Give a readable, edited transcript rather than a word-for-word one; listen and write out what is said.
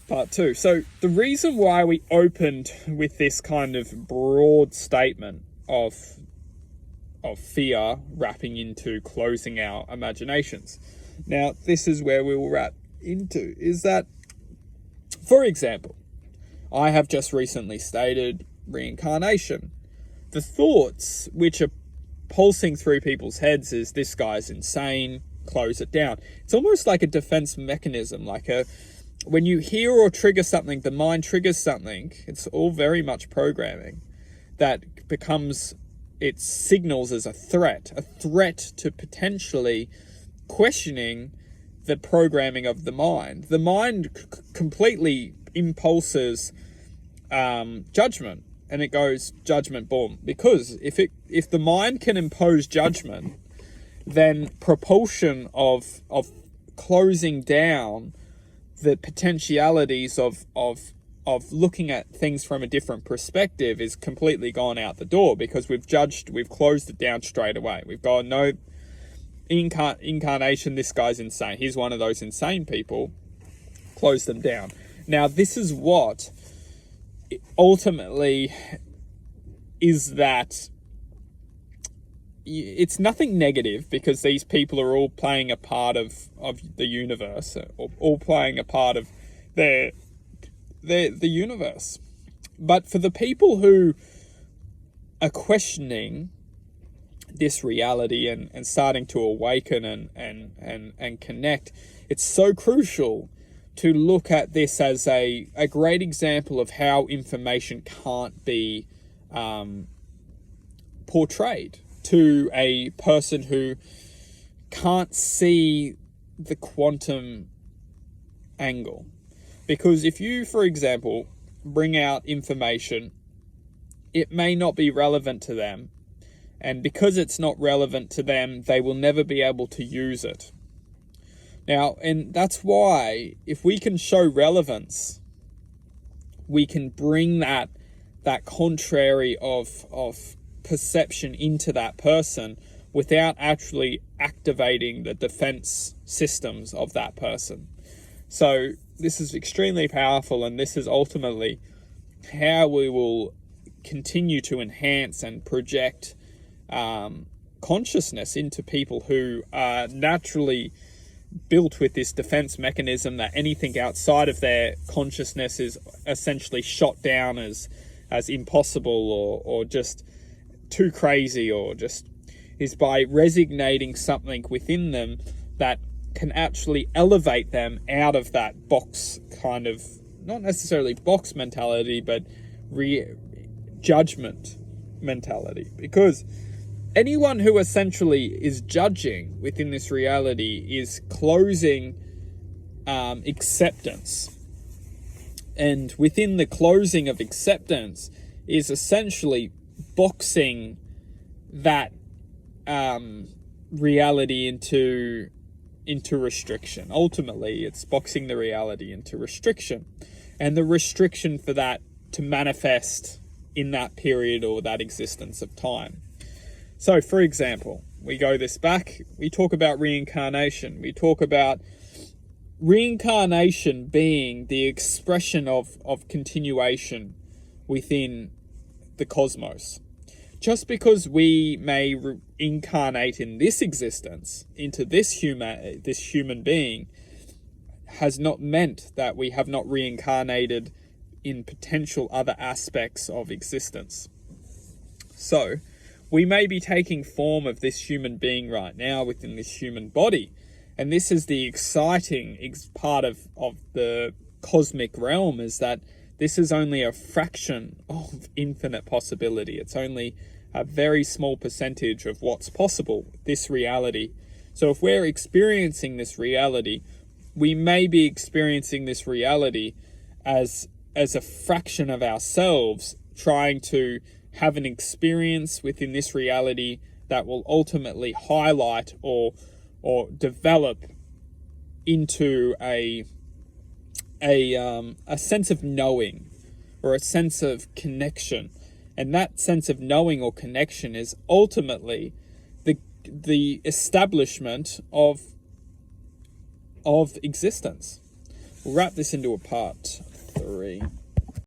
Part two. So the reason why we opened with this kind of broad statement of fear wrapping into closing our imaginations. Now, this is where we will wrap into, is that, for example, I have just recently stated reincarnation. The thoughts which are pulsing through people's heads is, this guy's insane, close it down. It's almost like a defense mechanism, when you hear or trigger something, the mind triggers something, it's all very much programming, that becomes, it signals as a threat to potentially questioning the programming of the mind. The mind completely impulses judgment, and it goes judgment, boom. Because if the mind can impose judgment, then propulsion of closing down the potentialities of looking at things from a different perspective is completely gone out the door, because we've closed it down straight away. We've gone, no, incarnation, this guy's insane. He's one of those insane people. Close them down. Now, this is what ultimately is that it's nothing negative, because these people are all playing a part of the universe, or all playing a part of the universe. But for the people who are questioning this reality and starting to awaken and connect, it's so crucial to look at this as a great example of how information can't be portrayed to a person who can't see the quantum angle. Because if you, for example, bring out information, it may not be relevant to them. And because it's not relevant to them, they will never be able to use it. Now, and that's why if we can show relevance, we can bring that contrary of perception into that person without actually activating the defense systems of that person. So this is extremely powerful, and this is ultimately how we will continue to enhance and project consciousness into people who are naturally built with this defense mechanism, that anything outside of their consciousness is essentially shot down as impossible or just too crazy, or just is by resignating something within them that can actually elevate them out of that box kind of, not necessarily box mentality, but judgment mentality. Because anyone who essentially is judging within this reality is closing acceptance. And within the closing of acceptance is essentially boxing that reality into restriction. Ultimately, it's boxing the reality into restriction, and the restriction for that to manifest in that period or that existence of time. So, for example, we go this back, we talk about reincarnation. We talk about reincarnation being the expression of continuation within the cosmos. Just because we may incarnate in this existence into this human being has not meant that we have not reincarnated in potential other aspects of existence. So we may be taking form of this human being right now within this human body, and this is the exciting part of the cosmic realm, is that this is only a fraction of infinite possibility. It's only a very small percentage of what's possible, this reality. So if we're experiencing this reality, we may be experiencing this reality as a fraction of ourselves, trying to have an experience within this reality that will ultimately highlight or develop into a sense of knowing, or a sense of connection. And that sense of knowing or connection is ultimately the establishment of existence. We'll wrap this into a part 3.